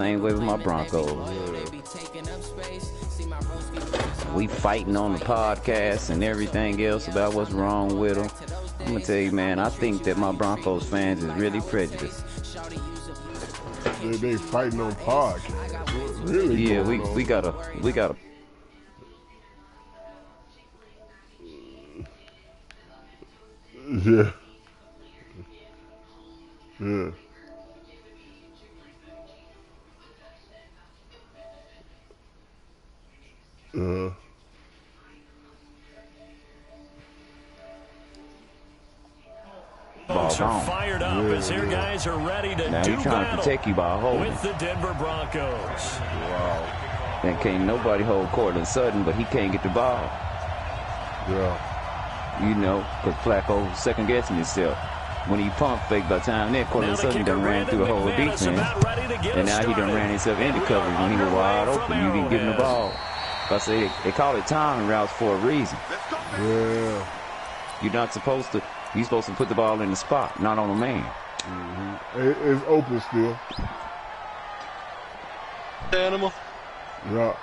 Same way with my Broncos. We fighting on the podcast and everything else about what's wrong with them. I'm gonna tell you, man, I think that my Broncos fans is really prejudiced. They fighting on podcast. Really? Yeah, we gotta. Yeah. Yeah. Folks are fired up as their guys are ready to now do he's trying to protect you by holding with the Denver Broncos. Wow. And can't nobody hold Cortland Sutton, but he can't get the ball. Yeah. You know, because Flacco second guessing himself. When he pump fake, by the time that Cortland Sutton done ran through the whole defense, and now he done ran himself into coverage when he was wide open. You didn't give him the ball. I say they call it timing routes for a reason. Yeah. You're not supposed to. You're supposed to put the ball in the spot, not on a man. It's open still. Animal. Yeah.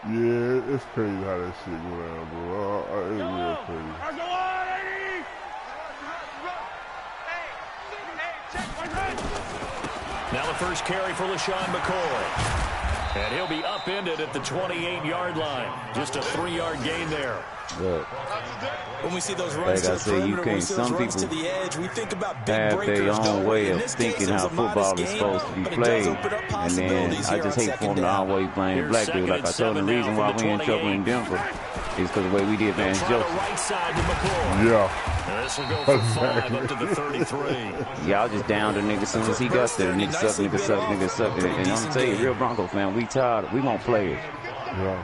Yeah, it's crazy how that shit go down, bro. It's real crazy. Now the first carry for LaShawn McCoy. And he'll be upended at the 28-yard line. Just a 3-yard gain there. Look, when we see those runs like to the perimeter, when we see those runs to the edge, we think about big have their own way of thinking how football is supposed to be played. And then I just hate for them to always blame the black dude. Like I told them, the reason why we in trouble in Denver is because the way we did Vance Joseph. Yeah. This will go for 5 up to the 33. Y'all just down the nigga as soon as he got there. Nigga suck, nigga suck, nigga suck. And I'm gonna tell you, real Broncos fan, we tired. We want players. Yeah.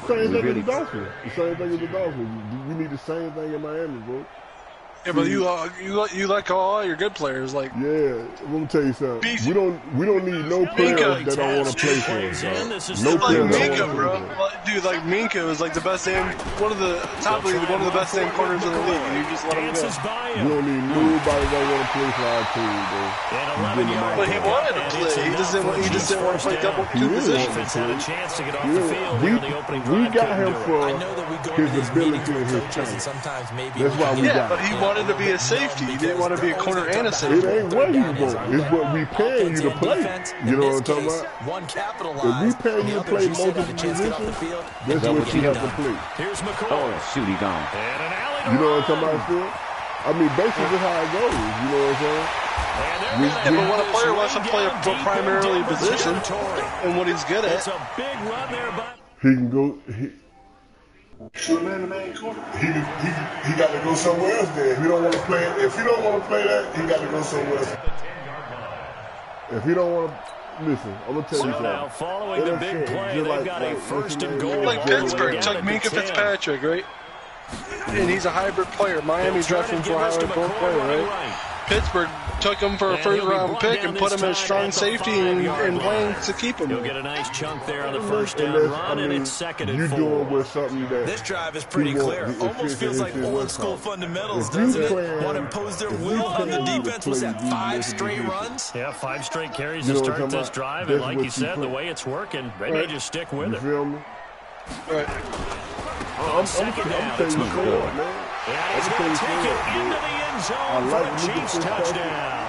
The same thing as the Dolphins. The same thing as the Dolphins. We need the same thing in Miami, bro. Yeah, but you like all your good players, like. Yeah, let me tell you something. We don't need no players that don't want to play for us. No players like Minka, bro. Dude, like Minka was like the best damn, one of the best damn corners in the league. You just let him go. We don't need nobody that want to play for our team, bro. But he wanted to play. He just didn't want to play two positions. We got him for his ability and his talent. That's why we got him. But he wanted to be a safety. He didn't want to be a corner and a safety. It ain't what you want. It's what we paying you to play. You know what I'm talking about? If we paying you to play multiple positions, that's what you have to play. Here's McCoy. Oh, shoot, he gone. You know what I'm talking about, still? I mean, basically how it goes. You know what I'm saying? Yeah, but when a player wants to play a primarily position and what he's good at, it's a big run there, but he can go. He got to go somewhere else then. If he don't want to play that, he got to go somewhere else. If he don't want to, listen, I'm gonna tell you something. Now following the big play, they've got a first and goal. Like Pittsburgh took Minka Fitzpatrick, right? And he's a hybrid player. Miami drafted him for a hybrid player, right? Pittsburgh took him for a first-round pick and put him as strong safety and playing to keep him. You'll get a nice chunk there on the first down run, and it's second and 4. You're doing with something that this drive is pretty clear. Almost feels like old-school fundamentals, doesn't it? Want to impose their will on the defense. Was that 5 straight runs? Yeah, 5 straight carries to start this drive, and like you said, the way it's working, they may just stick with it. You feel me? Right. I'm telling you, man. Yeah, he's going to take it into the end zone for a Chiefs touchdown.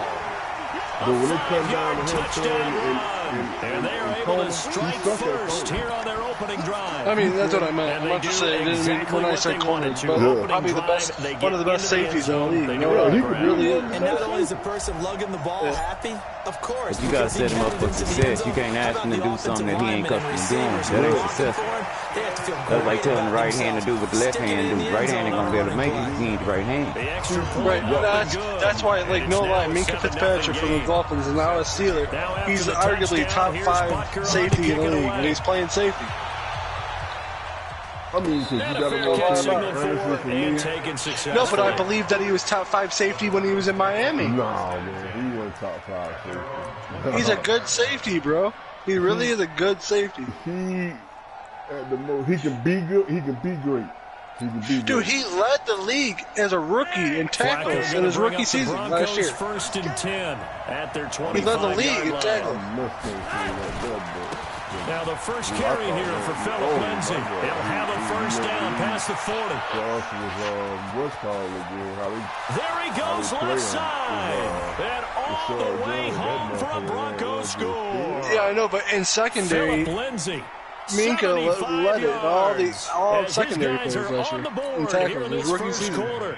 But when it comes down to him and they are able to strike first here on their opening drive. I mean, that's what I meant. I'm not just saying when I say corners, but probably the best, one of the best safeties in the league. He really is. And not only is the person lugging the ball happy, of course. But you gotta set him up for success. You can't ask him to do something that he ain't accustomed to doing. That ain't successful. That's like telling the right hand to do what the left hand do. Right hand ain't gonna be able to make it. He needs the right hand. Right. That's why, like, no lie, Minka Fitzpatrick from the Dolphins is now a Steeler. He's arguably top 5 safety in the league, and he's playing safety. I mean, because you got to No, but I believe that he was top 5 safety when he was in Miami. No, man, he wasn't top 5 safety. He's a good safety, bro. He really is a good safety. He, at the most, he can be good. He can be great. Dude, he led the league as a rookie in tackles in his rookie season last year. First and 10 at their 25-yard line. He led the league in tackles. Now the first carry here for BelleGladeAnimal's. He'll have a first down past the 40. There he goes left side. And all the way home for a Broncos score. Yeah, I know, but in secondary, Minka led it all secondary players last year in tackles his rookie season.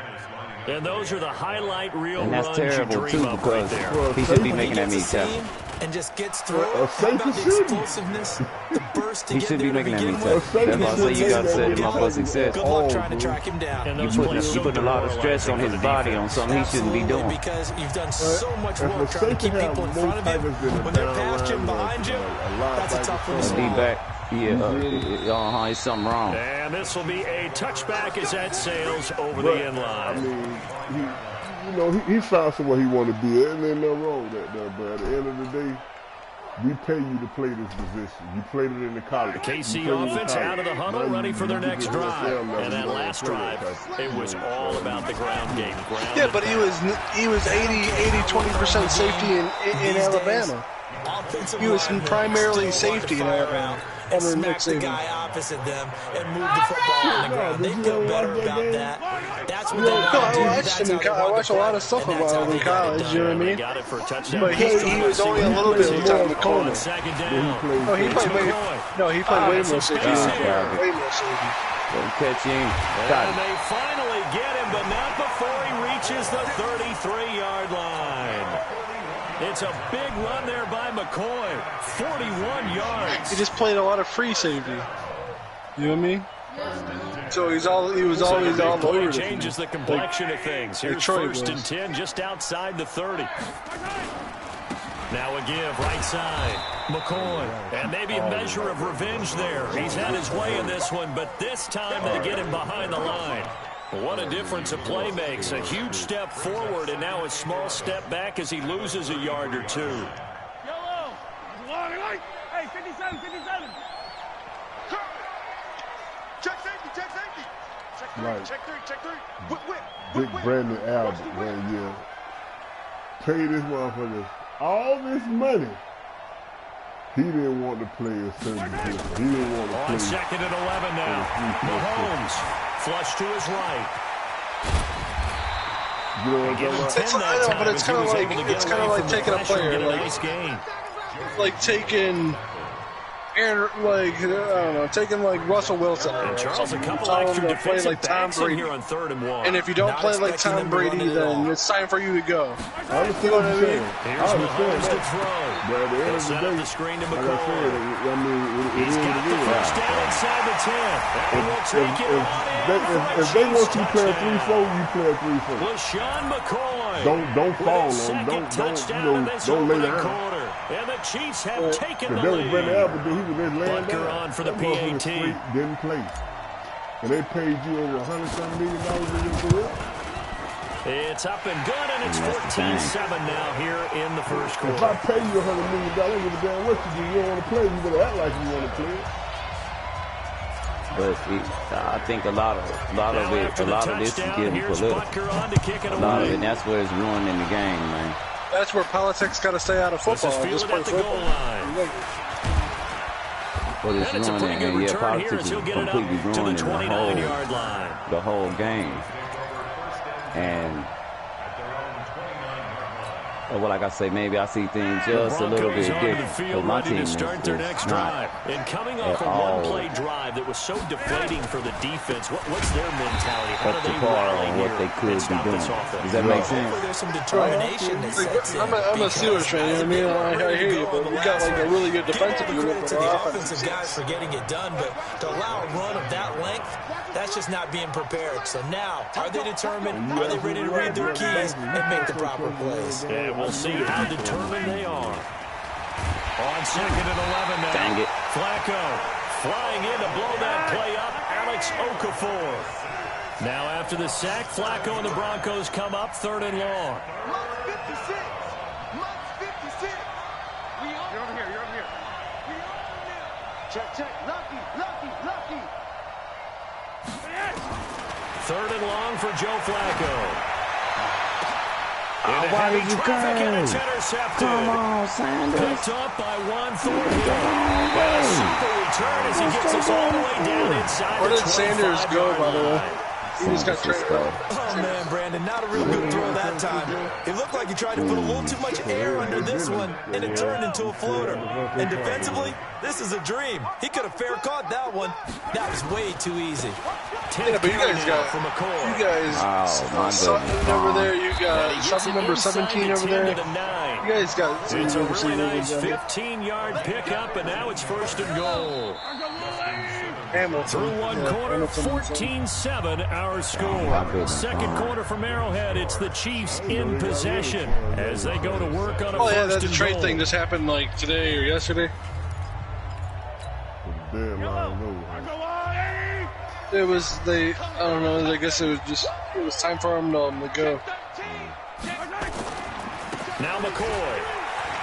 And those are the highlight reel and that's runs terrible you too, dream of right because there. he should be making that meat tackle. And just gets through. How about the explosiveness, the burst to He get should be there to making that begin meat with. tackle. That's why I say you got to set him up for success. Good luck trying to track him down. And You put a lot of stress on his body on something he shouldn't be doing. Because you've done so much work trying to keep people in front of you. When they're past you and behind you, that's a tough one to Be swallow. back. Yeah, it's something wrong. And this will be a touchback as that sails over the end line. I mean, he found somewhere he wanted to be at, and there's nothing wrong with that, though. But at the end of the day, we pay you to play this position. You played it in the college. The KC offense out of the huddle, ready for their next drive. And that last drive, it was all about the ground game. Yeah, but he was 20% safety in Alabama. He was primarily safety in Alabama. And smack the guy opposite them and move the football on the ground. They feel better about that. That's what they want to do. I watched a lot of stuff about him in college, you know what I mean? Got it for a touchdown. But he was only a little bit of time in the corner. Second down. Oh, he played way more safety. Way more safety. Don't catch him. And they finally get him, but not before he reaches the 33-yard line. It's a big run there by McCoy. 41 yards. He just played a lot of free safety. You know what I mean? So he was always all over the changes the complexion of things. Here's first and 10 just outside the 30. Now a give right side. McCoy. And maybe a measure of revenge there. He's had his way in this one, but this time they get him behind the line. What a difference a play makes. A huge step forward and now a small step back as he loses a yard or two. Yellow. Hey, 57, 57. Check safety. Check three. Whip. Big Brandon Albert, man, yeah. Pay this motherfucker all this money. He didn't want to play a certain position. He didn't want to play. On second and 11 now. Mahomes. Flush to his right. You know what I'm talking about? I know, but it's kind of like taking a player, like taking Aaron, I don't know, taking like Russell Wilson. And Charles, a couple telling extra him to play like Tom Brady Brady. here on 3rd and 1. And if you don't play like Tom Brady, then it's time for you to go. I understand what I'm saying. Here's Mahomes to throw. But at the end of the Set day, up the screen to like McCoy. I said, I mean, He's got the first down inside the 10. And we'll take it on in. If they want you to play a 3-4, you play a 3-4. LaShawn McCoy. Don't fall on them. Don't lay down. And the Chiefs have taken the That was lead. Brandon Albert, he was just laying Butker down. on for the That motherfucker PAT. straight didn't play. And they paid you over $100 million in your career. It's up and good, and it's 14-7 now here in the first If quarter. I pay you $100 million, with the damn what you do, you don't want to play, you better act like you want to play. But I think a lot of this is getting political. A lot of it, that's where it's ruining the game, man. That's where politics got to stay out of football. Just play football. But it's And it's a pretty ruining, good and return politics here is as he'll get it completely up to the ruining 29-yard line. the whole game. And well, like I say, maybe I see things just a little bit different. Because my team is start their next drive. And coming off a one-play drive that was so deflating for the defense, what's their mentality? How do they rally what they could be doing? Does that make sense? There's some determination that sets in. I'm a Steelers fan, you know what I mean? I hear you, but we got like a really good defensive unit. Credit to the offensive guys for getting it done, but to allow a run of that length, that's just not being prepared. So now, are they determined? Are they ready to read their keys and make the proper plays? And we'll see how determined they are. On second and 11 now. Dang it. Flacco flying in to blow that play up. Alex Okafor. Now after the sack, Flacco and the Broncos come up 3rd and long. Mark 56. Mark 56. You're over here. We on now. Check. Lucky. Yes. 3rd and long for Joe Flacco. Why did you go? Come on, Sanders. Picked up by Juan Thornhill. And a super return as he gets us all the way down inside. Where did Sanders go, by the way? He just got traded. Oh, man, Brandon, not a real good throw that time. It looked like he tried to put a little too much air under this one, and it turned into a floater. And defensively, this is a dream. He could have fair caught that one. That was way too easy. Yeah, but you guys got something over there. You got something number 17 over there. You guys got it's a really nice 15-yard pickup, and now it's 1st and goal. Hamilton. Through one quarter, 14-7 our score. Second quarter from Arrowhead, it's the Chiefs in possession as they go to work on a first and that goal. trade thing just happened like today or yesterday. It was I don't know. I guess it was time for them to go. Now McCoy.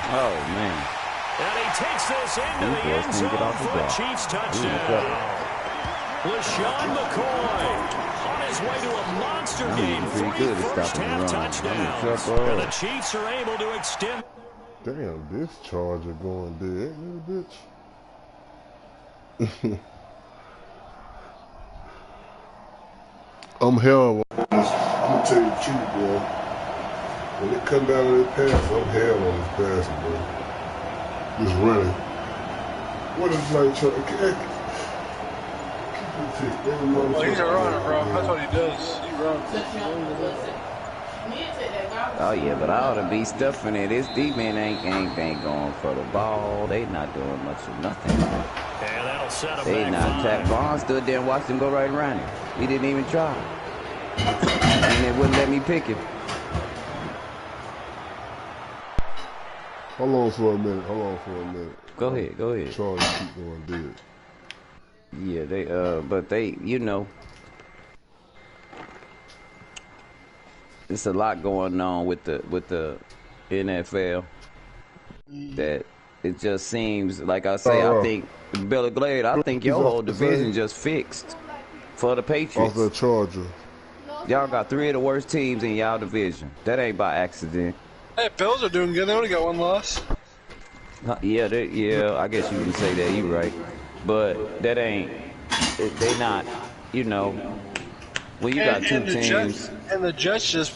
Oh man. And he takes this into the end zone for a Chiefs touchdown. LaShawn McCoy on his way to a monster game. 3 first-half touchdowns. And the Chiefs are able to extend. Damn, this Charger going dead, little bitch. I'm hell. I'm gonna tell you the truth, boy. When it come down to this pass, I'm hell on this passing, bro. Just running. What is like trying? Well, he's a runner, bro. That's what he does. He runs. Oh yeah, but I ought to be stuffing it. This D-man ain't going for the ball. They not doing much of nothing. And that'll set him they back not tap. Vaughn stood there and watched him go right around him. He didn't even try. And they wouldn't let me pick him. Hold on for a minute. Go ahead. Charlie keep going dead. Yeah, but they, you know, it's a lot going on with the NFL that it just seems like I say. I think BelleGlade. I think your whole division just fixed for the Patriots. Off the Charger. Y'all got 3 of the worst teams in y'all division. That ain't by accident. Hey, Bills are doing good. They only got 1 loss. Yeah, I guess you can say that. You right, but that ain't. They not. You know, when you got 2 teams. And the Jets just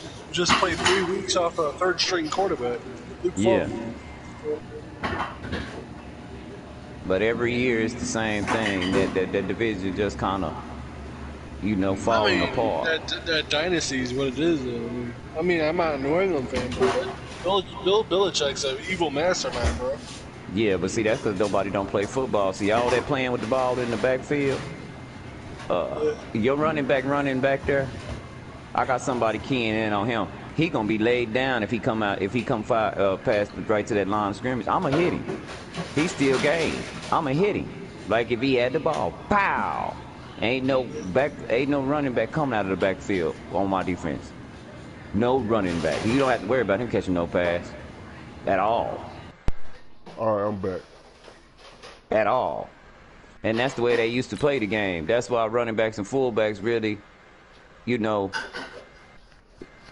played 3 weeks off a 3rd-string quarterback. Yeah. But every year it's the same thing. That division just kind of, you know, falling apart. That dynasty is what it is. I mean, I'm not a New England fan, but Bill Belichick's an evil mastermind, bro. Yeah, but see, that's because nobody don't play football. See, all that playing with the ball in the backfield. Your running back there. I got somebody keying in on him. He gonna be laid down if he come past right to that line of scrimmage. I'ma hit him. He still game. I'ma hit him. Like if he had the ball, pow! Ain't no running back coming out of the backfield on my defense. No running back. You don't have to worry about him catching no pass at all. All right, I'm back. At all. And that's the way they used to play the game. That's why running backs and fullbacks really, you know,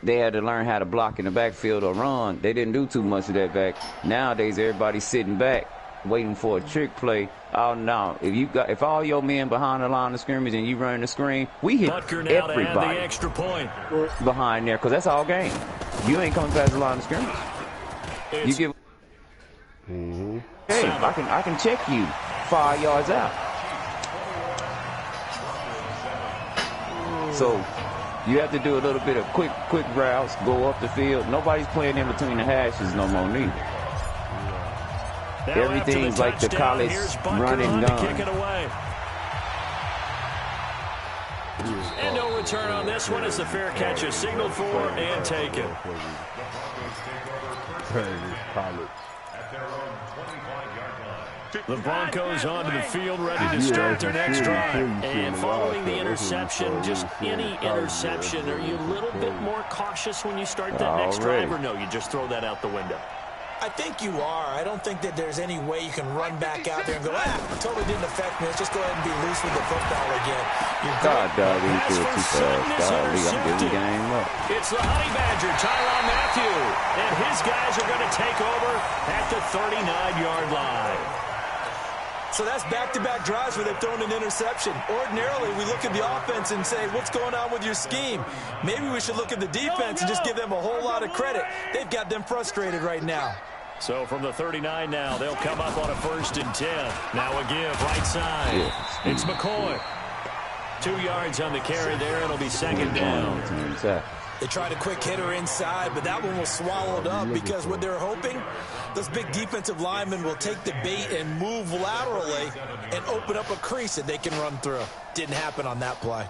they had to learn how to block in the backfield or run. They didn't do too much of that back. Nowadays, everybody's sitting back, waiting for a trick play. Oh no! If all your men behind the line of scrimmage and you run the screen, we hit everybody the extra point behind there because that's all game. You ain't coming past the line of scrimmage. You give. Hey, I can check you 5 yards out. So you have to do a little bit of quick routes, go up the field. Nobody's playing in between the hashes no more neither. Everything's like the college run and gun. Kick it away. And no return on this one as the fair catch is signaled for and taken. The Broncos onto the field, ready to start their next drive. And following the interception, just any interception, are you a little bit more cautious when you start that next drive, or no, you just throw that out the window? I think you are. I don't think that there's any way you can run back out there and go, it totally didn't affect me. Let's just go ahead and be loose with the football again. God, dog, he threw it too fast. Golly, I'm giving the game up. It's the Honey Badger, Tyrann Mathieu, and his guys are going to take over at the 39-yard line. So that's back-to-back drives where they've thrown an interception. Ordinarily, we look at the offense and say, what's going on with your scheme? Maybe we should look at the defense and just give them a whole lot of credit. They've got them frustrated right now. So from the 39 now, they'll come up on a 1st and 10. Now a give, right side. Yeah. It's McCoy. 2 yards on the carry there. It'll be 2nd down. They tried a quick hitter inside, but that one was swallowed up because what they're hoping, those big defensive linemen will take the bait and move laterally and open up a crease that they can run through. Didn't happen on that play.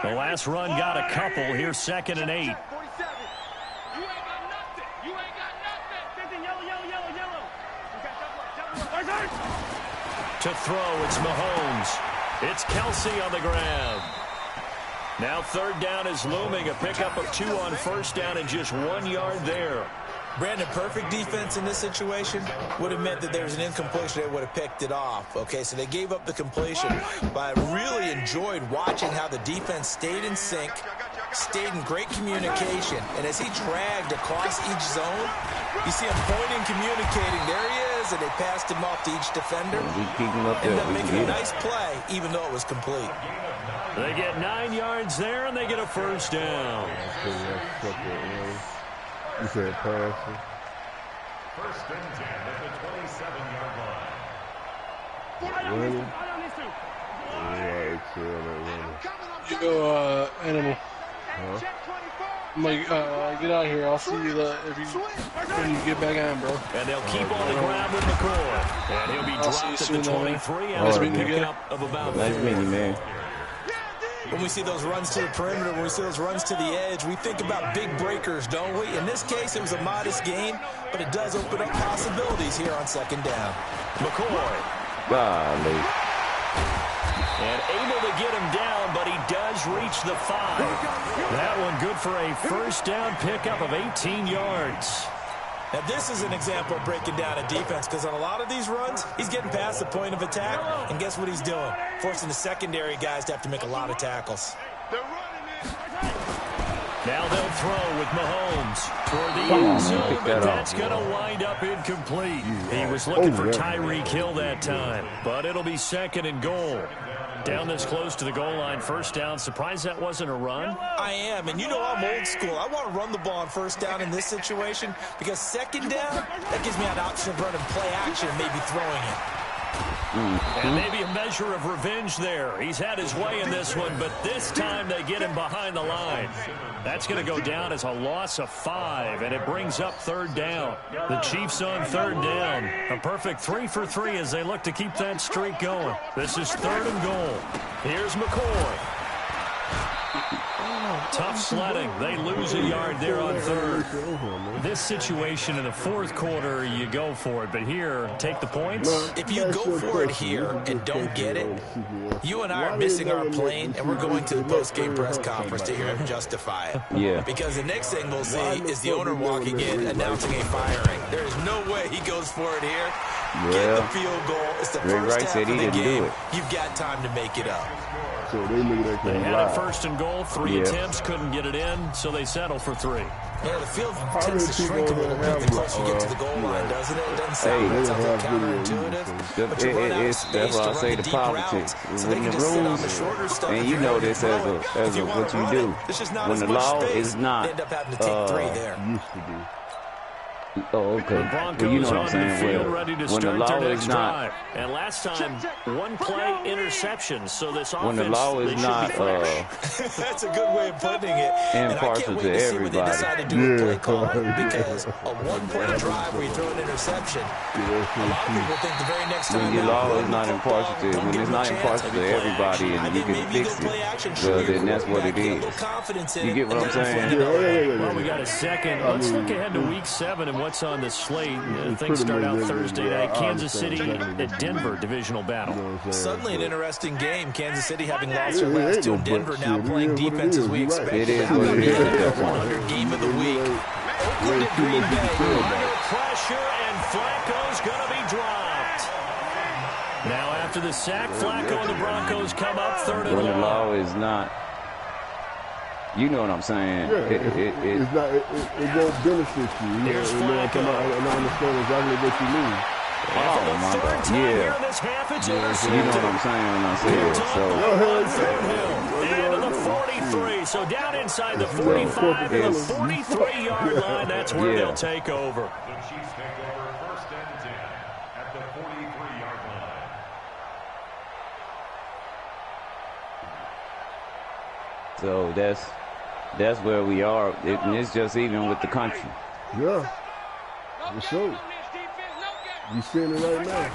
The last run got a couple. Here's 2nd and 8. To throw, it's Mahomes. It's Kelsey on the ground. Now 3rd down is looming. A pickup of 2 on 1st down and just 1 yard there. Brandon, perfect defense in this situation would have meant that there was an incompletion. They would have picked it off. Okay, so they gave up the completion. But I really enjoyed watching how the defense stayed in sync, stayed in great communication. And as he dragged across each zone, you see him pointing, communicating. There he is, and they passed him off to each defender. Ended up making a nice play, even though it was complete. They get 9 yards there, and they get a 1st down. You said passing. 1st and 10 at the 27-yard line. Running. Yeah, You go, Animal. Huh? I'm like, get out of here. I'll see you when you get back on, bro. And they'll keep on the ground with McCoy. And he'll be dropped at the 23 after a pickup of about 4. Nice meeting you, man. When we see those runs to the perimeter, when we see those runs to the edge, we think about big breakers, don't we? In this case, it was a modest gain, but it does open up possibilities here on 2nd down. McCoy. Golly. And able to get him down, but he does reach the 5. That one good for a 1st down pickup of 18 yards. Now, this is an example of breaking down a defense because on a lot of these runs, he's getting past the point of attack, and guess what he's doing? Forcing the secondary guys to have to make a lot of tackles. Now they'll throw with Mahomes toward the end zone, but that's going to wind up incomplete. He was looking for Tyreek Hill that time, but it'll be 2nd and goal. Down this close to the goal line, 1st down. Surprised that wasn't a run? I am, and you know I'm old school. I want to run the ball on 1st down in this situation because 2nd down, that gives me an option of running play action and maybe throwing it. And maybe a measure of revenge there. He's had his way in this one, but this time they get him behind the line. That's going to go down as a loss of 5, and it brings up 3rd down. The Chiefs on 3rd down. A perfect 3 for 3 as they look to keep that streak going. This is 3rd and goal. Here's McCoy. Tough sledding. They lose a yard there on 3rd. This situation in the 4th quarter, you go for it. But here, take the points. If you go for it here and don't get it, you and I are missing our plane, and we're going to the post-game press conference to hear him justify it. Yeah. Because the next thing we'll see is the owner walking in, announcing a firing. There is no way he goes for it here. Get the field goal. It's the first half of the game. You've got time to make it up. So they had a 1st and goal. 3 attempts, couldn't get it in, so they settle for 3. Yeah, the field tends to shrink a little bit the closer you get to the goal line, doesn't it? It doesn't sound like counterintuitive. But you run out of space to run the deep routes, so they can just sit on the shorter stuff. And you know this as a what you do. When the law is not they end up having to take 3 there. used to be. Oh, okay. Well, you know what I'm saying. Ready to When the law is not, and last time, 1 play interception. So this offense, when the law is not that's a good way of putting it. impartial to everybody. They decide to do a play call because a 1-play drive where you throw an interception. A lot of people think the very next time When your law is not impartial to, when it's not impartial to everybody, and you can fix it, well, then that's what it is. You get what I'm saying? Well, we got a second. Let's look ahead to Week 7, and what's on the slate. Things start out Thursday night. Kansas City at Denver, divisional battle. Suddenly an interesting game. Kansas City having lost their last two, and Denver now playing defense as we expected. It is what it is at that point. Game of the week. Oakland at Green Bay. Under pressure, and Flacco's going to be dropped. Now after the sack, Flacco and the Broncos come up 3rd and long. When the law is not, you know what I'm saying. Yeah, it's not. It won't benefit you. Here's Flacco. And I understand exactly what you mean. Oh my God! Yeah, you know what I'm saying when I say it. So and to the 43. So down inside the 45 and the 43-yard line. That's where they'll take over. The Chiefs take over 1st and 10 at the 43-yard line. So that's where we are, and it's just even with the country. Yeah, for sure. You seeing it right now.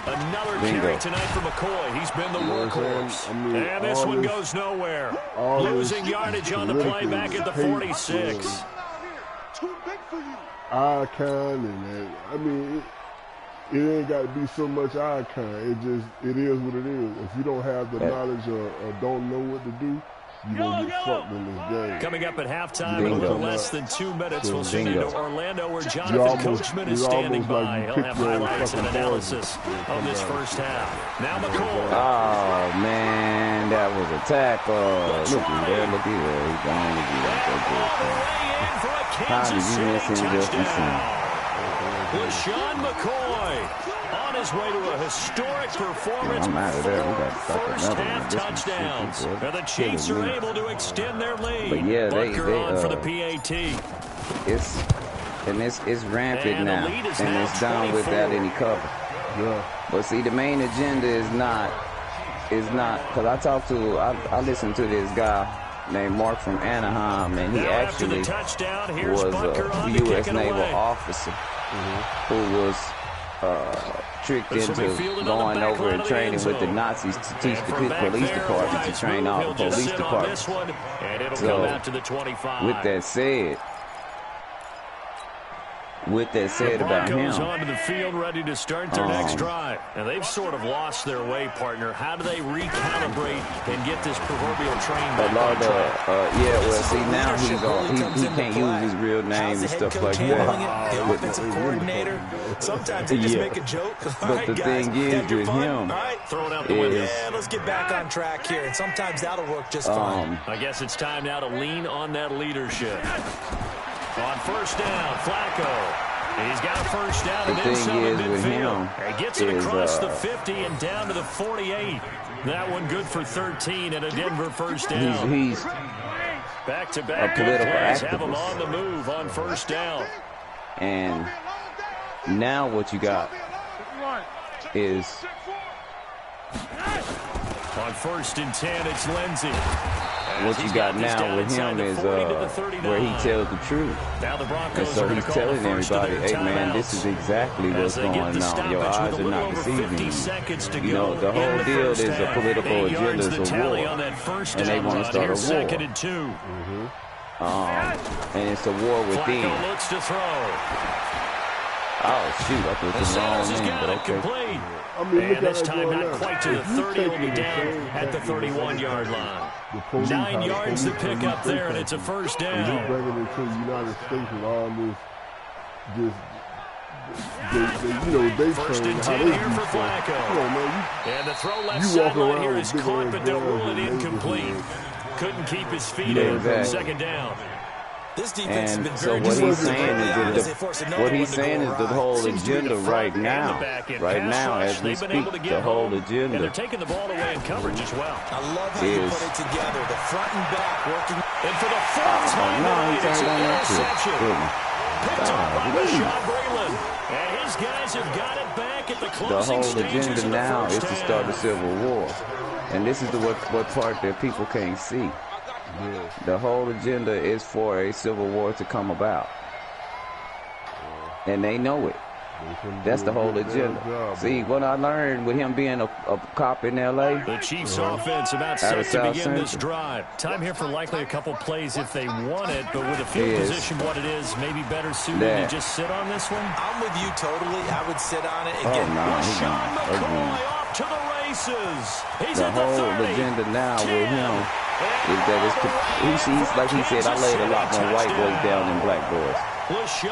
Another carry tonight for McCoy. He's been the workhorse. And this one goes nowhere. Losing yardage on the play back at the 46. Icon and I mean, it ain't got to be so much icon. It is what it is. If you don't have the knowledge or don't know what to do, you don't get fucked in this game. Coming up at halftime in a little less than 2 minutes, we'll send you to Orlando where Jonathan Coachman is standing by. He'll have highlights and analysis of this first half. Now McCoy. Oh, man, that was a tackle. Look at there. He's going to get how did you miss him just in time? LaShawn McCoy on his way to a historic performance. First half touchdowns. Now the Chiefs are able to extend their lead. But yeah, they on for the PAT. It's rampant now, and it's done without any cover. Yeah. But see, the main agenda is not because I listened to this guy named Mark from Anaheim, and he actually was a U.S. Naval officer who was tricked into going over and training with the Nazis to teach the police department to train all the police departments. So, with that said about him, onto the field ready to start their next drive. And they've sort of lost their way, partner. How do they recalibrate and get this proverbial train back on track? see, now he can't use his real name and stuff like that. The offensive coordinator, sometimes they just make a joke. But the thing is with him is, let's get back on track here. And sometimes that'll work just fine. I guess it's time now to lean on that leadership. On first down, Flacco. He's got a first down and then some in midfield. He gets it across the 50 and down to the 48. That one good for 13 and a Denver first down. He's back-to-back good plays have him on the move on first down. And now what you got is on 1st and 10, it's Lindsey. What you got now with him is where he tells the truth. And so he's telling everybody, hey, man, this is exactly what's going on. Your eyes are not deceiving you. You know, the whole deal is a political agenda, is a war. And they want to start a war. And it's a war within. Oh, shoot, I thought it was the wrong name, but okay. And this time not quite to the 30, it'll be down at the 31-yard line. 9 yards to pick up there, and it's a first down. You're bringing it to the United States with all this, first and 10 here for Flacco. And the throw left sideline here is caught, but they'll rule it incomplete. Couldn't keep his feet in for second down. And so what he's saying is the whole agenda right now, as we speak, the whole agenda. And they're taking the ball away in coverage as well. I love how you put it together, the front and back working. And for the fourth time, it's an interception. Picked up by Rashawn Breeland. And his guys have got it back at the closing stages of the first half. The whole agenda now is to start a civil war. And this is what part that people can't see. The whole agenda is for a civil war to come about. And they know it. That's the whole agenda. See, what I learned with him being a cop in L.A. The Chiefs offense about set to begin this drive. Time here for likely a couple plays if they want it, but with the field position what it is, maybe better suited to just sit on this one? I'm with you totally. I would sit on it and get Sean McCoy off to the races. He's the whole agenda now with him is that he's like he said, I laid a lot more white boys down than black boys.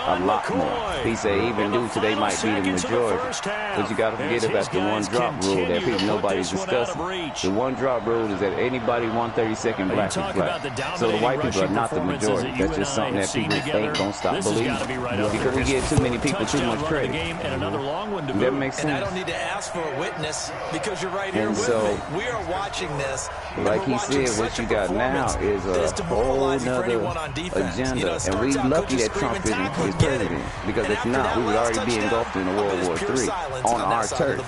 A lot more. He said even due to they might be the majority. But you got to forget about the one drop rule that people nobody's discussing. The one drop rule is that anybody 132nd black is black. So the white people are not the majority. That's just something that people ain't gonna stop believing. Because we give too many people too much credit. That makes sense. And I don't need to ask for a witness because you're right here with me. We are watching this. Like he said, what you got now is a whole nother agenda. And we lucky that Trump is president, because if not, we would already be engulfed in a World War III on our turf.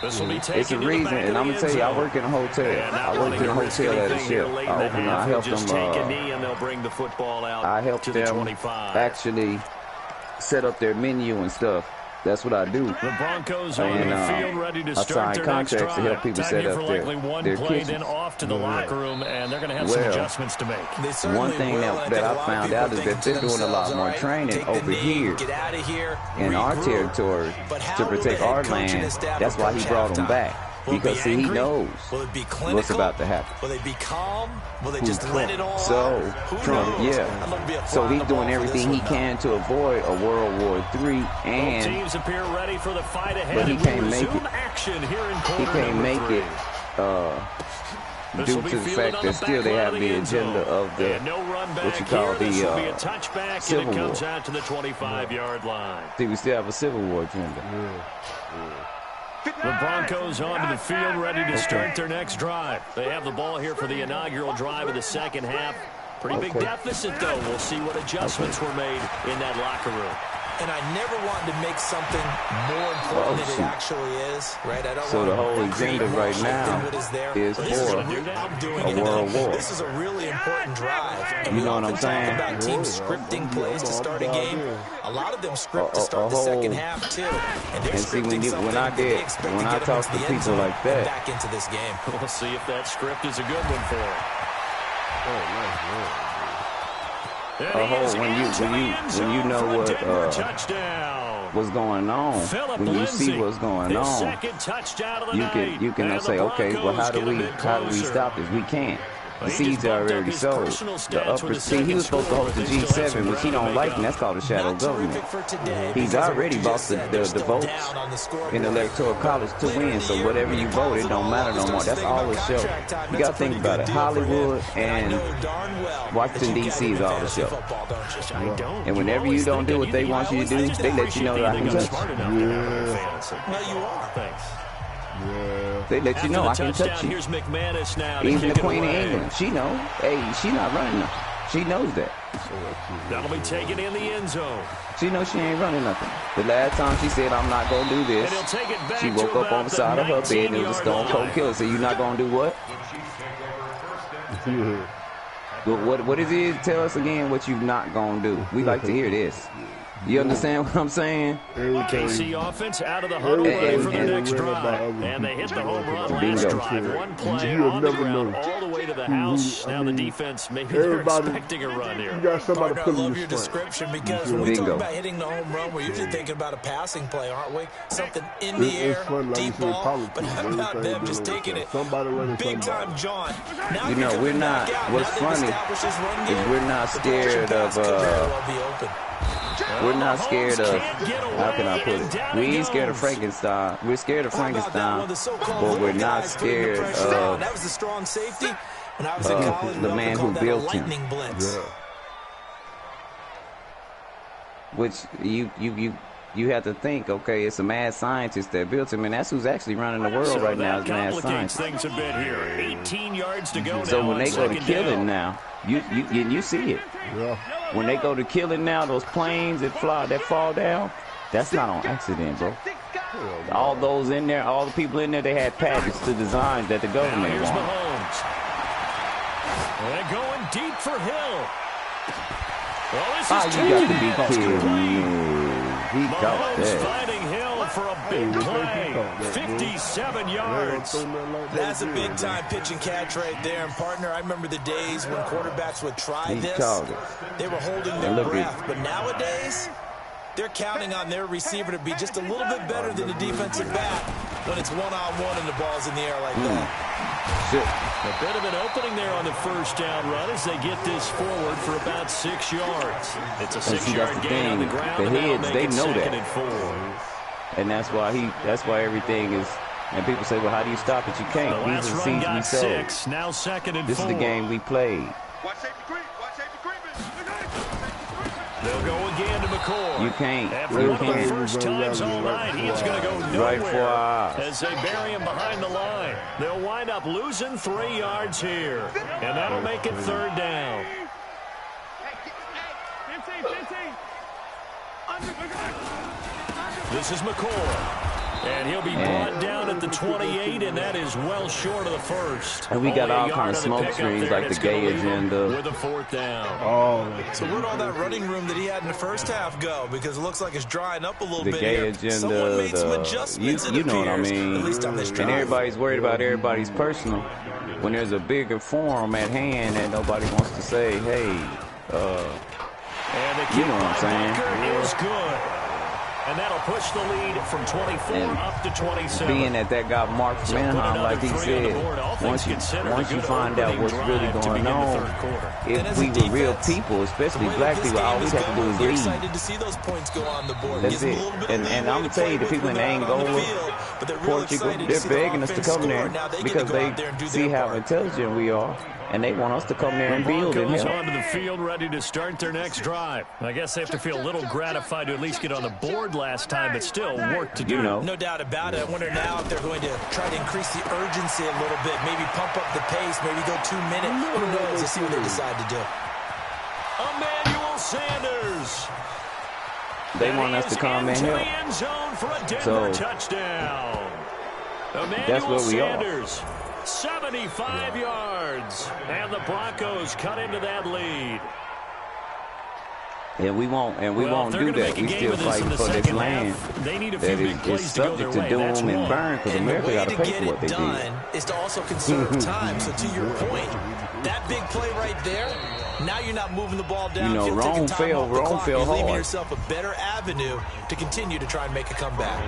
It's a reason, and I'm gonna tell you, I work in a hotel. I worked in a hotel at a ship. I helped them actually set up their menu and stuff. That's what I do. The Broncos on the field ready to start their next drive. to help people set up their kitchens. Then off to the locker room, and they're going to have some adjustments to make. One thing that I found out is that they're doing a lot more training over here in our territory to protect our land. That's why he brought them back. Because see, he knows what's about to happen. Will they be calm? Will they just let it all So, Trump, So he's doing everything he can to avoid a World War III, and teams appear ready for the fight ahead. But he can't make it. He can't make it due to the fact that still they have the agenda of the what you call the Civil War. See, we still have a Civil War agenda. The Broncos onto the field ready to start their next drive. They have the ball here for the inaugural drive of the second half. Pretty big deficit, though. We'll see what adjustments were made in that locker room. And I never wanted to make something more important than it actually is, right? I don't so the whole agenda right now is for a world war. This is a really important drive. And you know what I'm saying? About teams scripting plays to start a game. A lot of them script to start the second half too. And see, when I talk to people like that, back into this game. We'll see if that script is a good one for them. When you know what's going on, when you see what's going on, you can say, okay, well, how do we stop this? We can't. The seeds are already sold. He was supposed to host the G7, which he don't like, and that's called a shadow government. He's already bought the votes in the Electoral College to win, so whatever you vote, it don't matter no more. That's all it shows. You got to think about it. Hollywood and Washington, D.C. is all the show. And whenever you don't do what they want you to do, they let you know that I can touch you. Well, you are. Thanks. Yeah. They let you know I can touch you. Even the Queen of England, she know. Hey, she not running nothing. She knows that. That'll be taken in the end zone. She knows she ain't running nothing. The last time she said, I'm not going to do this, she woke up on the side of her bed and it was a stone cold killer. So you're not going to do what? What is it? Tell us again what you're not going to do. We like to hear this. You understand what I'm saying? KC offense out of the huddle ready for their next drive. And they hit the home run last drive. One play on the ground all the way to the house. Now the defense, maybe they're expecting a run here. You got somebody I love your description because when we talk about hitting the home run, we're usually thinking about a passing play, aren't we? Something in the air, deep ball. But how about them just taking it big time, John? You know, we're not, what's funny is we're not scared of, we're not scared of, how can I put it? We ain't scared of Frankenstein. We're scared of Frankenstein, but we're not scared of that was the strong safety. When I was in college, the man who built him. Which you have to think, okay, it's a mad scientist that built him, and that's who's actually running the world right now is mad scientist. Things a bit here. 18 yards to go. So when they go to killing now, you see it. Yeah. When they go to killing now, those planes that fall down, that's not on accident, bro. All those in there, all the people in there, they had patents to design that the government here's wanted. Mahomes. They're going deep for Hill. Well, this is you got to be kidding me. He caught that. Finding Hill for a big play. 57 yards. That's a big-time pitch and catch right there. And, partner, I remember the days when quarterbacks would try this. They were holding their breath. But nowadays, they're counting on their receiver to be just a little bit better than the defensive back when it's one-on-one and the ball's in the air like that. A bit of an opening there on the first down run as they get this forward for about 6 yards. It's a 6-yard gain on the ground. The heads, they know that. And that's why everything is, and people say, well, how do you stop it? You can't. These are the seeds we sowed. Now 2nd and 4. This is the game we played. Watch safety creep. Watch safety creeping. They'll go again to McCoy. You can't. After one of the first times all night, he is going to go nowhere as they bury him behind the line. They'll wind up losing 3 yards here, and that'll make it 3rd down. This is McCoy. And he'll be brought down at the 28, and that is well short of the first. And we got all kind of smoke screens like the gay agenda. With a 4th down. So where'd all that running room that he had in the first half go? Because it looks like it's drying up a little bit gay here. agenda, Someone made some adjustments, you know what I mean. At least on this drive. And everybody's worried about everybody's personal. When there's a bigger forum at hand that nobody wants to say, hey, and the you know what I'm saying. Is good. And that'll push the lead from 24 up to 27. Being that got Mark Manheim, like he said, once you find out what's really going on, if we were real people, especially black people, all we have to do is leave. That's it. And I'm going to tell you, the people in Angola, Portugal, they're begging us to come there because they see how intelligent we are. And they want us to come there and build and help. Onto the field, ready to start their next drive. I guess they have to feel a little gratified to at least get on the board last time, but still work to do. You know. No doubt about it. I wonder now if they're going to try to increase the urgency a little bit, maybe pump up the pace, maybe go 2 minutes. Who knows? Let's see what they decide to do. Emmanuel Sanders. They want us to come and help. End zone for a Denver touchdown. That's what we Sanders. 75 yards, and the Broncos cut into that lead. And we won't do that. We still fighting for this land that is subject to doom and burn because America got to pay for what they did. Is to also conserve time. So to your point, that big play right there, now you're not moving the ball down. You know, Rome fell hard. You're leaving yourself a better avenue to continue to try and make a comeback.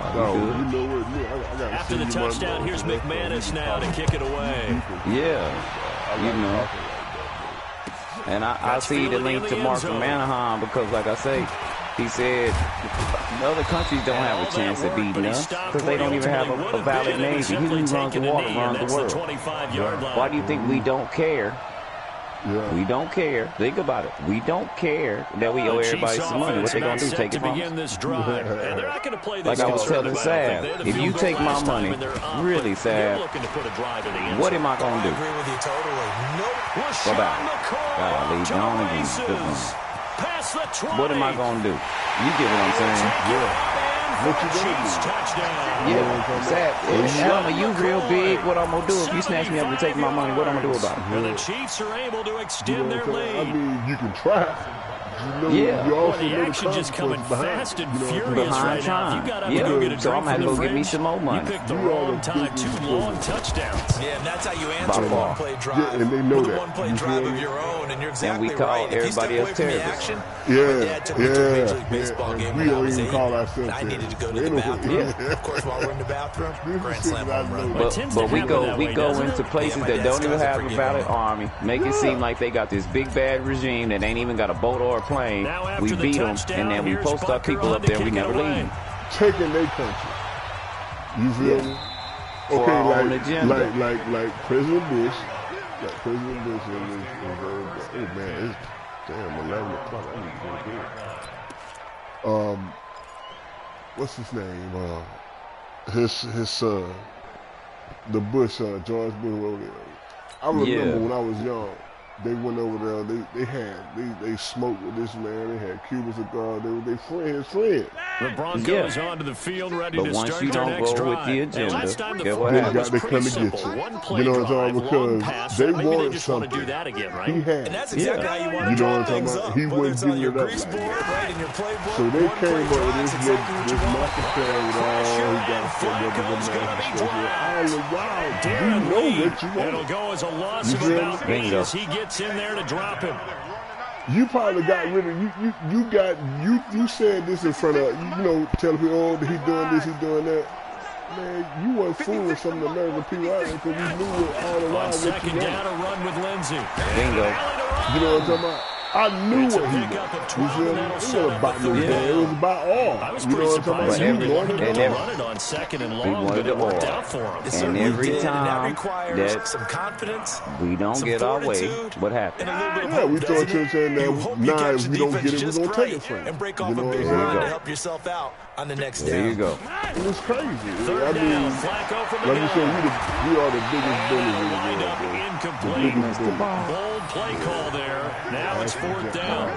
After the touchdown, here's McManus now to kick it away. Yeah, you know. And I see the link to Mark from Anaheim because, like I say, he said other countries don't have a chance at beating us because they don't even have a valid navy. He who runs the water runs the world. Why do you think we don't care? Yeah. We don't care. Think about it. We don't care that we owe everybody some money. What they gonna do? Take it from us? Like I was telling Sav, if you take my money, really, Sav, what am I gonna do? I agree with you totally. Nope. Golly, John again. What am I gonna do? You get what I'm saying? Yeah. What you gonna do? Yeah, Sav, you real big. What I'm gonna do if you snatch me up and take my money? What I'm gonna do about it? And the Chiefs are able to extend their lead. I mean, you can try. You also the action just coming fast and furious right now. You got up to go get a so I'm gonna go get me some more money. You picked the wrong time, 2 long touchdowns. Yeah, and that's how you answer a one-play drive. Yeah, and they know with that. a one-play drive of your own, and you're exactly and we call right. everybody else terrorists. Action, Yeah. We don't even call ourselves I needed to go to the bathroom. Of course, while we're in the bathroom, grand slam home run. But we go into places that don't even have a valid army, make it seem like they got this big bad regime that ain't even got a boat or a plane. We beat them, and then we post our people up there. We never leave. Taking their country. You feel me? Okay, like President Bush. Like President Bush and oh man, it's damn 11 o'clock. I need to go to bed. What's his name? His son, the Bush, George Bush wrote it. I remember when I was young, They went over there. They smoked with this man. They had Cuban cigar. They his friend. The Broncos onto the field, ready to start their next drive. But once you don't go with the agenda, get what They happens? got to come to get you. You know what I'm talking about? Because they wanted something. Do that again, right? He had. And that's exactly how you want to You know draw what I'm talking things about? up. He Whether wouldn't it's on give your it up grease like board, that. right in your playbook. So they one came play up drive, with that's this exactly what you want. master plan with all he got to say with the all the while. You know what you want. It'll go as a loss of about 8 as he gets in there to drop him. You probably got rid of you said this in front of telling people, oh, he doing this, he doing that. Man, you weren't fooling some of the American people out there because we knew it all around. On second down, a run with Lindsey. Bingo. You know what I'm talking about? I knew what he was. You see, it wasn't about no bad. It was about all. I was you know pretty what I'm talking surprised about? he You wanted wanted to it run it on second and We long, wanted but it the worked ball. out for him. And every and that time requires that some confidence, we don't some get our way, fortitude, what and happens? a little bit of Yeah, hope, we doesn't thought you it? saying that You hope you now catch if the we don't defense get it, we're just going to take right it from you. and break You off know a what big I'm run saying? to help yourself out on the next There you down. go. And it's crazy. Third I mean, down, Flacco from the like you said, we are the biggest bullies in the Wind up world, bro. incomplete. The biggest bullies. Bold play call there. Now it's fourth down.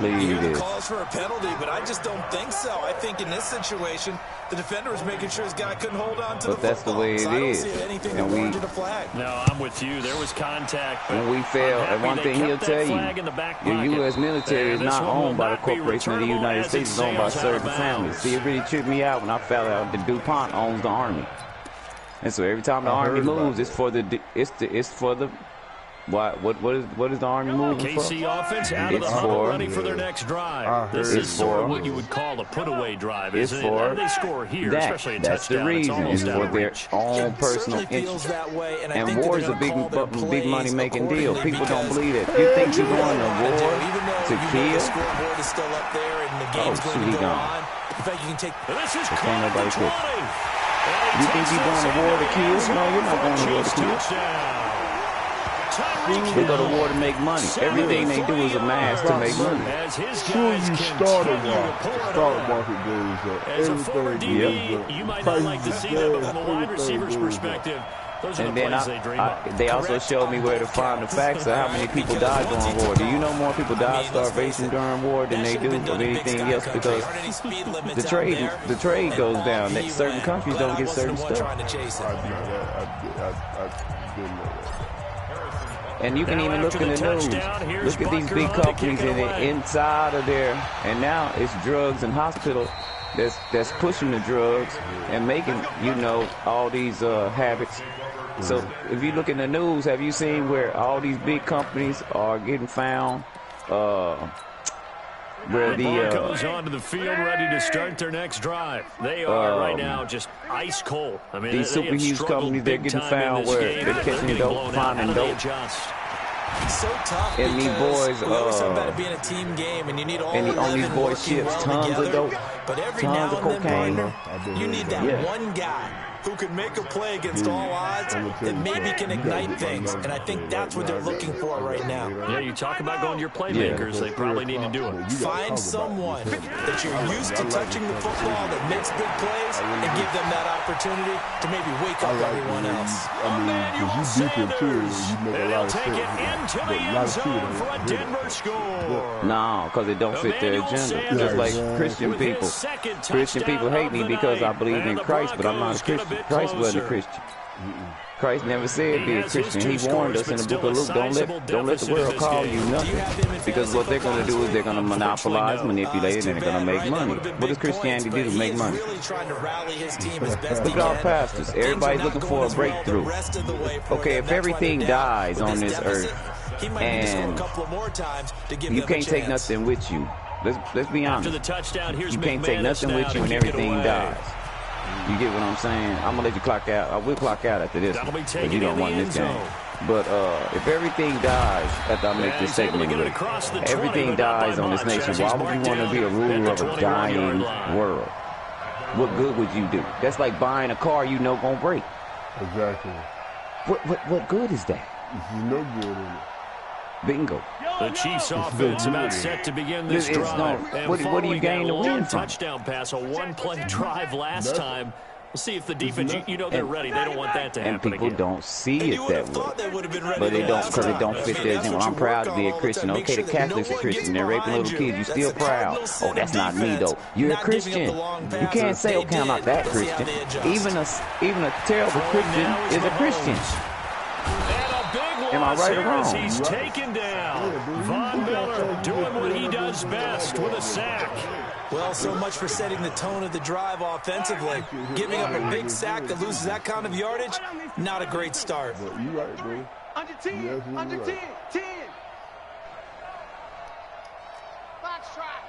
Believe The this. calls for a penalty, but I just don't think so. I think in this situation, the defender was making sure his guy couldn't hold on to But the that's the football. way it So I don't is. see anything And that we- warranted a flag. No, I'm with you. There was contact. But When we fail, I'm and happy one they thing kept he'll that tell flag in you, the back your pocket. U.S. military is And this not one will owned by the not be corporation of the returnable United as it States. It's owned by sails out of certain bounds. families. See, it really tripped me out when I found out that DuPont owns the Army. And so every time the Army moves, it's for the what is the Army moving for? KC offense out of the It's huddle, for- ready for their next drive. This It's is sort of for- what you would call a put-away drive, It's isn't it? for How do they score here, that. especially a That's the touchdown? It's reason. almost It's out for of their reach. own It personal certainly feels interest. that way, and I And think that war they're is a gonna call their big money plays making deal. accordingly People don't because believe it. You think you're going to even war though to you know kill? the scoreboard is still up there and the game's shoot, going he to go gone. on. In fact, you can take And this is Can't caught at nobody the quit. 20. You think you're going to war to kill? No, you're not going to war to kill. Touchdown. They go to war to make money. Everything they do is a mask to make money. As his As soon guys as you continue start to a pull it stock on. market goes up. As a former Everything DB, goes up. you might not like to see that, but from a wide Everything receiver's goes up. perspective, those are And the then plays they dream of. they also showed me where to find the facts of how many people died during war. Do you know more people die of starvation during war than they do of anything else? Because the trade goes down. That certain countries don't get certain stuff. I didn't know that. And you can Now even look after in the the news. touchdown, here's Look at these Bunker big on to companies kick it in the away. inside of there. And now it's drugs and hospital that's pushing the drugs and making, all these habits. So if you look in the news, have you seen where all these big companies are getting found? Where The the Broncos onto the field, ready to start their next drive. They are right now just ice cold. I mean, these they super have huge struggled companies, they're big getting time in found this where game. they're catching getting dope, blown out. finding How do they dope. adjust? It's so tough And these because boys, we always talk about it being a team game, and you need all and on 11 these boys' working ships, well tons of together. dope, But every tons now of and then, cocaine. partner, you need that Yeah. one guy who can make a play against all odds that maybe can ignite things. And I think that's what they're looking for right now. Yeah, you talk about going to your playmakers. They probably need to do it. Find someone that you're used to touching the football that makes big plays and give them that opportunity to maybe wake up everyone else. Because you deep into it, you make a And lot he'll of take sense. it into But the a lot end of people zone don't for a get it. Denver score. No, because it don't fit their Emmanuel agenda. Sanders Just like with Christian his people. second Christian touchdown people hate of me the because I night. believe And in the Christ, but I'm not a Broncos get a Christian. bit Christ wasn't a closer. Christian. Christ never said He be a has his Christian. two He warned scores, us in the but book of Luke, still a sizable don't let the deficit world in this call game. you Do you have nothing. him in Because what they're going to do is they're going to monopolize, no. manipulate it, and they're going to make money. What does Christianity do to make money? Look at our pastors. Everybody's looking for a breakthrough. Okay, if everything dies on this earth, and you can't take nothing with you. Let's be After the honest. touchdown, here's You can't take McManus nothing now with to you when kick it everything away. dies. You get what I'm saying? I'm gonna let you clock out. I will clock out after this. That'll be Because taken you don't in want the this end game. zone. But if everything dies after I make And this he's able to statement, get it Rick, across the 20, everything but not dies by on this much, nation. as Why he's would you marked want to be a down ruler at the of a 21-yard dying line. world? What good would you do? That's like buying a car you know gonna break. Exactly. What good is that? There's no good in it. Bingo. The Chiefs offense about set to begin this It's drive. no- And what do you following gain that to win long from? touchdown pass, a one-play drive last time. We'll see if the defense, you know they're ready. They don't want that to happen. And people again. don't see it that way. But they don't, because it don't fit their agenda. Well, I'm proud to be a Christian. Okay, the Catholics are Christian. They're raping little kids. You're still proud. Oh, that's not me, though. You're a Christian. You can't say, okay, I'm not that Christian. Even a terrible Christian is a Christian. Am I right or wrong? He's taken down. Von Miller doing what he does best with a sack. Well, so much for setting the tone of the drive offensively. Giving up a big sack that loses that kind of yardage, not a great start. But you right, bro. Under 10, under 10, 10. Box try.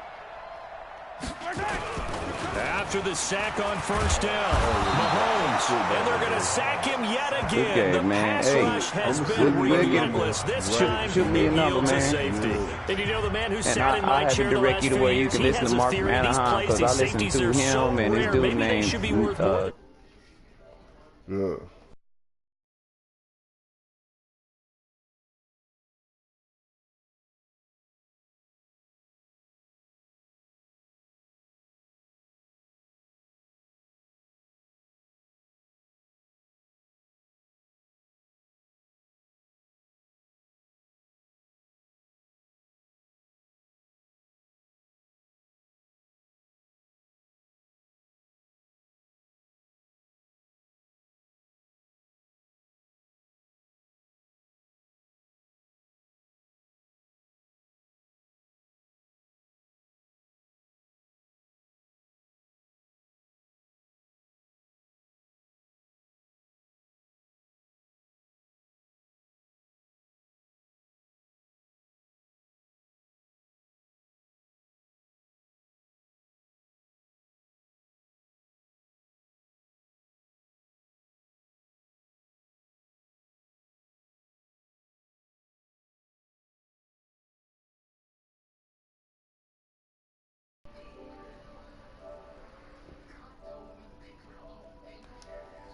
After the sack on first down, Mahomes, and they're going to sack him yet again. Okay, the man. pass rush has been relentless. This time, shoot me a number, yields a man. safety. And you know the man who And sat in I my have chair to the direct last you to few where you years, can he listen has to a Mark from theory these Anaheim, plays, because I these listen safeties to are so him and this rare. dude Maybe they should be worth more. named Yeah.